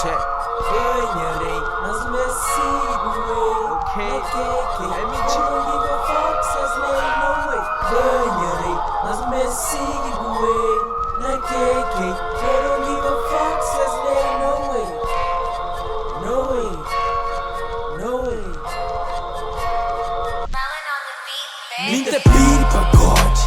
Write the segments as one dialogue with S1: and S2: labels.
S1: check.
S2: Ganharei, mas me sigo,
S1: Ok.
S2: é mentira. Não give a fuck, says no way. Ganharei, mas me sigo, na KK. I don't give a fuck, says no way. No way, no way. Minta piri pagode,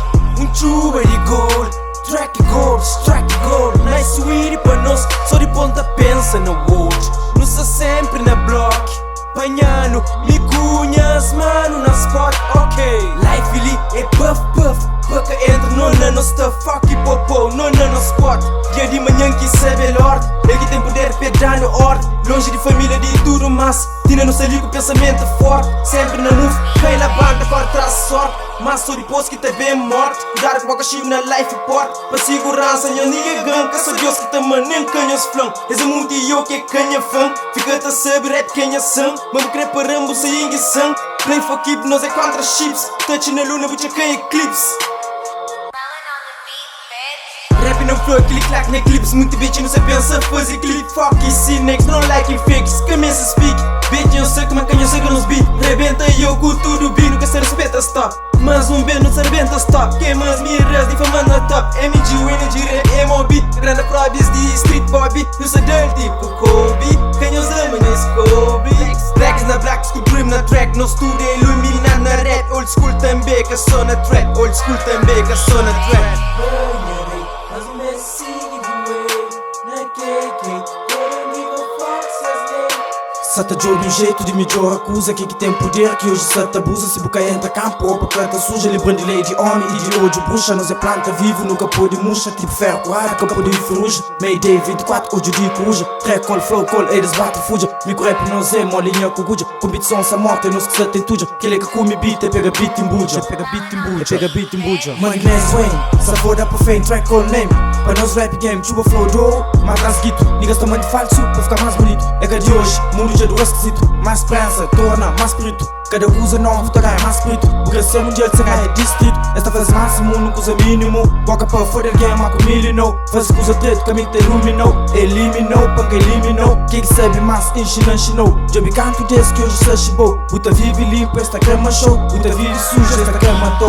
S2: chuva de gold. Track gold, strike gold. Nice sweetie pra nós, só de ponta pensa no gold. Não está sempre na block, panhano, me cunhas, mano, na spot, ok. Life ali é puff, puff, puff entra, não na no stuff, fuck e popô, não na no spot. Dia de manhã que sabe lord, ele que tem poder pedrar no ordem. Longe de família de tudo, mas Tina no saligo, pensamento forte. Sempre na move, cai na banca, agora traz sorte. Mas só depois que tá bem morto, cuidado com o cachimbo na life port. Pra segurança, nha ninguém ganha, só Deus que tá manem canhas flan. És muito e eu que é canha fã. Fica a saber rap quem é são. Mas me crepa rambo, sem inguição. Play for keep, nós é contra chips. Touch na luna, bucha quem eclipse. Rap não flow, click clack na clips. Muito bitch não se pensa fazer clip. Fuck e see next, não like fakes. Começa a speak, bitch eu sei que mancanha sei que nos beat. Rebenta e eu com tudo bem, nunca se respeita stop. Mas um bem não se rebenta stop. Queimas miras, difamando na top. MG, energy, rap, MOB. Grande probis de street bobby. Eu sou dirty, tipo Kobe. Canhos ama na Scooby. Blacks na black, descobrim na track. No studio iluminar na rap. Old school também que só na trap. Old school também que só na trap. Ganharei, mas o Messi na KK. Sata joga um jeito de melhor acusa. Que tem poder que hoje Sata abusa. Se boca entra campo ou pra canta suja. Lembrando de lei de homem e de ódio bruxa. Nós é planta vivo, nunca pode murcha. Tipo ferro coado, campo de ferrugem. Mayday 24, ódio de coruja. Track, call, flow, call, eles batem, fuja. Micro rap nós é molinha com guja. Competição essa morte, nós que Sata tem tuja. Que ele que come beat, é pega beat em buja. Pega beat em buja, pega beat em buja. Money Glass Wayne, savoda pro fame, track, call, name. Para nós rap game, chuba flow, do matras guito. Niggas tomando falso, pra ficar mais bonito. É que de hoje, mundo já do esquisito. Mais prensa, torna mais espírito. Cada usa novo, toda é mais espírito. Porque se um dia de é distrito. Esta faz máximo, nunca usa mínimo. Boca pra fora, game, com milino. Faz que usa preto, caminho te iluminou. Eliminou, panca eliminou. Quem que sabe mais, enche, não enchinou. Job canto desse que hoje se chibou. Puta vive limpo, esta cama show. Puta vive suja, esta cama tô.